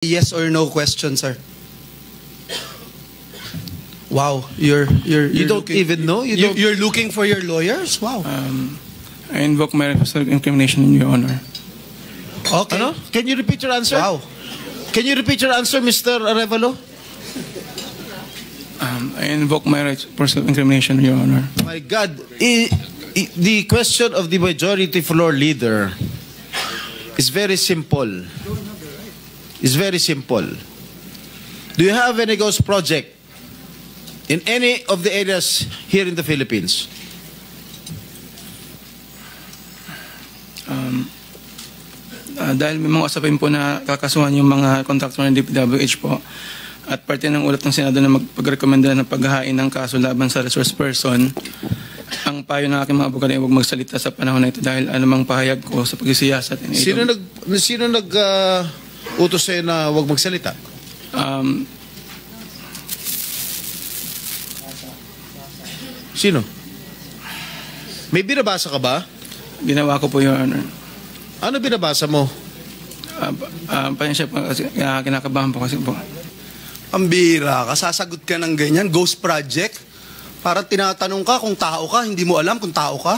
Yes or no question, sir. Wow, you're You don't looking, even know? You're looking for your lawyers? Wow. I invoke my right of self-incrimination in your honor. Okay. Ano? Can you repeat your answer? Wow. Can you repeat your answer, Mr. Arevalo? I invoke my right for self-incrimination in your honor. My God. The question of the majority floor leader is very simple. It's very simple. Do you have any ghost project in any of the areas here in the Philippines? Dahil may mga usapin po na kakasuhan yung mga kontraktor ng DPWH po at parte ng ulat ng Senado na magpagrekomenda ng paghahain ng kaso laban sa resource person, ang payo ng aking mga abogado ay huwag magsalita sa panahon na ito dahil anumang pahayag ko sa pagsisiyasat. Sino utos sa'yo na huwag magsalita? Sino? May binabasa ka ba? Ginawa ko po, Your Honor. Ano binabasa mo? Pasensya po kasi kinakabahan po kasi po. Ang bira ka, sasagot ka ng ganyan, ghost project. Parang tinatanong ka kung tao ka, hindi mo alam kung tao ka.